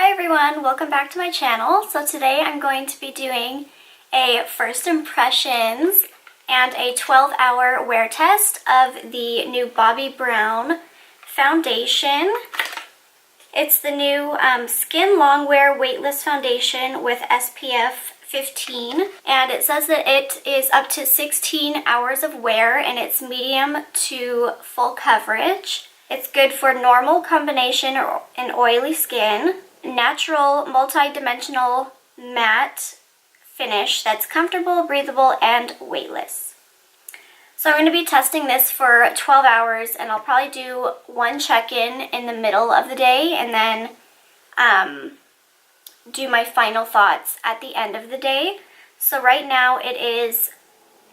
Hi everyone, welcome back to my channel. So today I'm going to be doing a first impressions and a 12-hour wear test of the new Bobbi Brown foundation. It's the new Skin Longwear Weightless Foundation with SPF 15, and it says that it is up to 16 hours of wear and it's medium to full coverage. It's good for normal, combination, and oily skin. Natural, multi-dimensional matte finish that's comfortable, breathable, and weightless. So I'm going to be testing this for 12 hours, and I'll probably do one check-in in the middle of the day and then do my final thoughts at the end of the day. So right now it is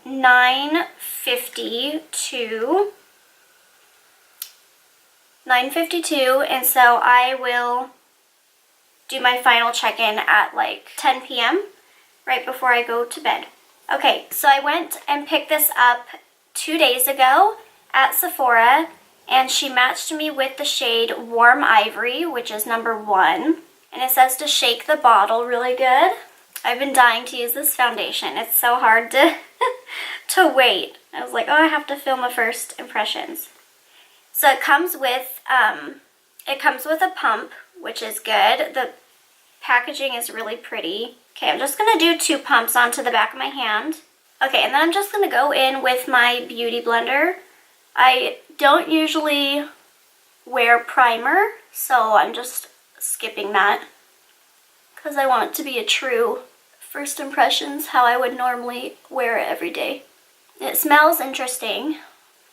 9:52, and so I will do my final check-in at like 10 p.m. right before I go to bed. Okay, so I went and picked this up 2 days ago at Sephora, and she matched me with the shade Warm Ivory, which is number 1. And it says to shake the bottle really good. I've been dying to use this foundation. It's so hard to wait. I was like, oh, I have to film a first impressions. So it comes with a pump, which is good. The packaging is really pretty. Okay, I'm just going to do 2 pumps onto the back of my hand. Okay, and then I'm just going to go in with my beauty blender. I don't usually wear primer, so I'm just skipping that because I want it to be a true first impressions, how I would normally wear it every day. It smells interesting.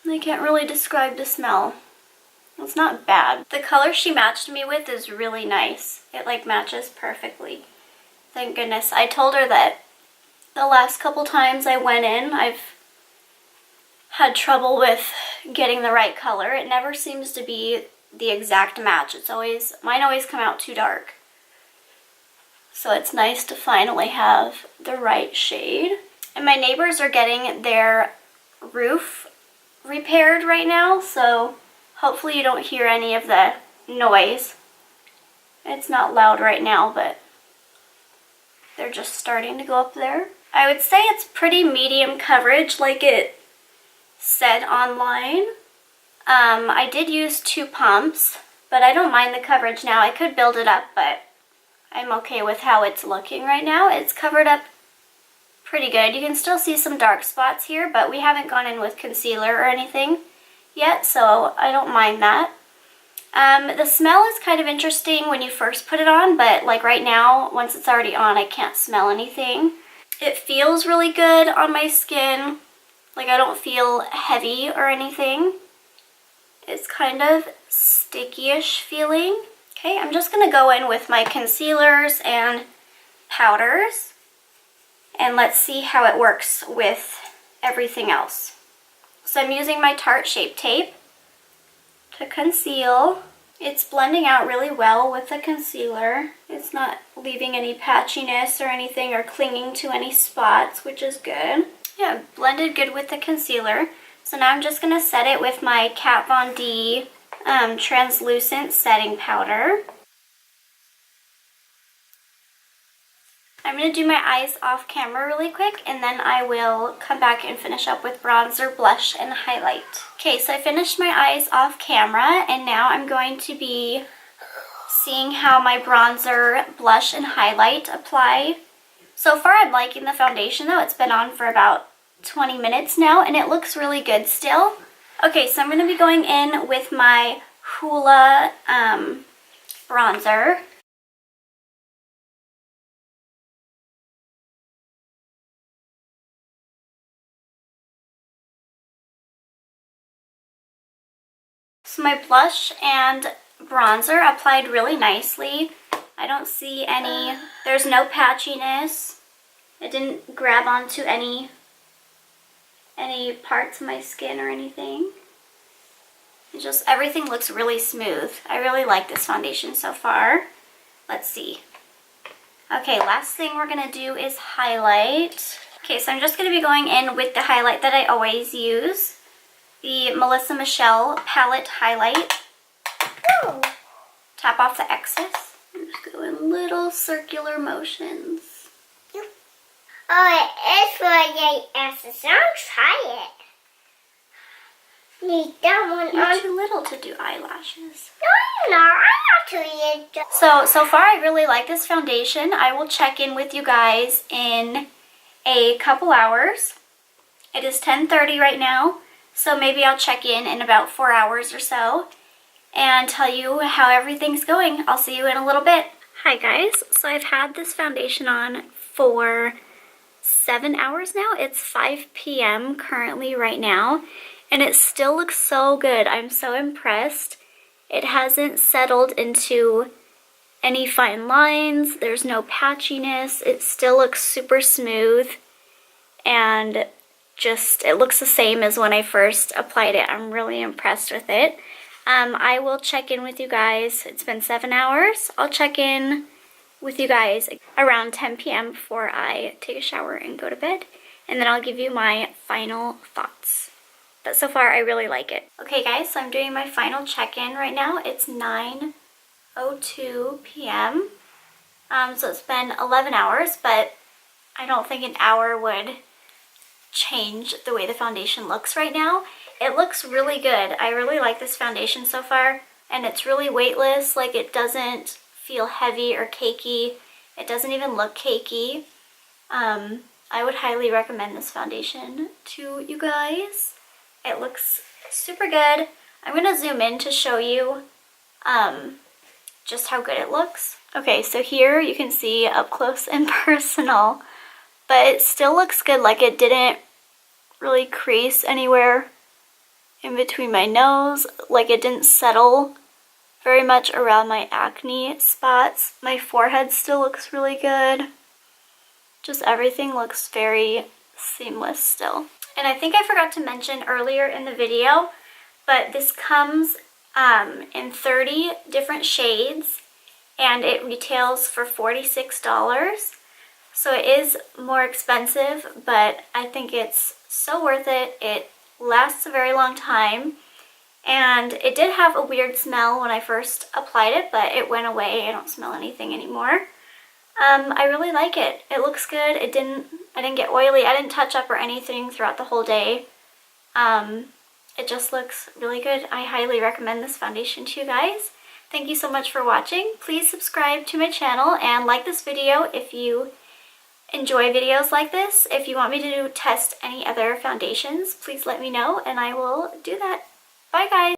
I can't really describe the smell. It's not bad. The color she matched me with is really nice. It like matches perfectly. Thank goodness. I told her that the last couple times I went in, I've had trouble with getting the right color. It never seems to be the exact match. Mine always come out too dark. So it's nice to finally have the right shade. And my neighbors are getting their roof repaired right now, so hopefully you don't hear any of the noise. It's not loud right now, but they're just starting to go up there. I would say it's pretty medium coverage like it said online. I did use 2 pumps, but I don't mind the coverage now. I could build it up, but I'm okay with how it's looking right now. It's covered up pretty good. You can still see some dark spots here, but we haven't gone in with concealer or anything yet, so I don't mind that. The smell is kind of interesting when you first put it on, but like right now, once it's already on, I can't smell anything. It feels really good on my skin. Like I don't feel heavy or anything. It's kind of sticky-ish feeling. Okay, I'm just going to go in with my concealers and powders, and let's see how it works with everything else. So I'm using my Tarte Shape Tape to conceal. It's blending out really well with the concealer. It's not leaving any patchiness or anything or clinging to any spots, which is good. Yeah, blended good with the concealer. So now I'm just going to set it with my Kat Von D translucent setting powder. I'm going to do my eyes off camera really quick, and then I will come back and finish up with bronzer, blush, and highlight. Okay, so I finished my eyes off camera, and now I'm going to be seeing how my bronzer, blush, and highlight apply. So far I'm liking the foundation though. It's been on for about 20 minutes now, and it looks really good still. Okay, so I'm going to be going in with my Hoola bronzer. So my blush and bronzer applied really nicely. I don't see there's no patchiness. It didn't grab onto any parts of my skin or anything. It just, everything looks really smooth. I really like this foundation so far. Let's see. Okay, last thing we're going to do is highlight. Okay, so I'm just going to be going in with the highlight that I always use. The Melissa Michelle Palette Highlight. Woo! Tap off the excess. I'm just going little circular motions. Oh, it is for the asses. I'll try it. Need that one. You're too little to do eyelashes. No, I'm not too little. So far I really like this foundation. I will check in with you guys in a couple hours. It is 10:30 right now, so maybe I'll check in about 4 hours or so and tell you how everything's going. I'll see you in a little bit. Hi guys, so I've had this foundation on for 7 hours now. It's 5 p.m. currently right now, and it still looks so good. I'm so impressed. It hasn't settled into any fine lines. There's no patchiness. It still looks super smooth, and just it looks the same as when I first applied it. I'm really impressed with it. I will check in with you guys. It's been 7 hours. I'll check in with you guys around 10 p.m. before I take a shower and go to bed, and then I'll give you my final thoughts. But so far I really like it. Okay guys, so I'm doing my final check-in right now. It's 9:02 p.m. So it's been 11 hours, but I don't think an hour would change the way the foundation looks right now. It looks really good. I really like this foundation so far, and it's really weightless. Like, it doesn't feel heavy or cakey. It doesn't even look cakey. I would highly recommend this foundation to you guys. It looks super good. I'm gonna zoom in to show you just how good it looks. Okay, so here you can see up close and personal, but it still looks good. Like, it didn't really crease anywhere in between my nose. Like, it didn't settle very much around my acne spots. My forehead still looks really good. Just everything looks very seamless still. And I think I forgot to mention earlier in the video, but this comes in 30 different shades, and it retails for $46. So it is more expensive, but I think it's so worth it. It lasts a very long time, and it did have a weird smell when I first applied it, but it went away. I don't smell anything anymore. I really like it. It looks good. I didn't get oily. I didn't touch up or anything throughout the whole day. It just looks really good. I highly recommend this foundation to you guys. Thank you so much for watching. Please subscribe to my channel and like this video if you enjoy videos like this. If you want me to test any other foundations, please let me know and I will do that. Bye guys!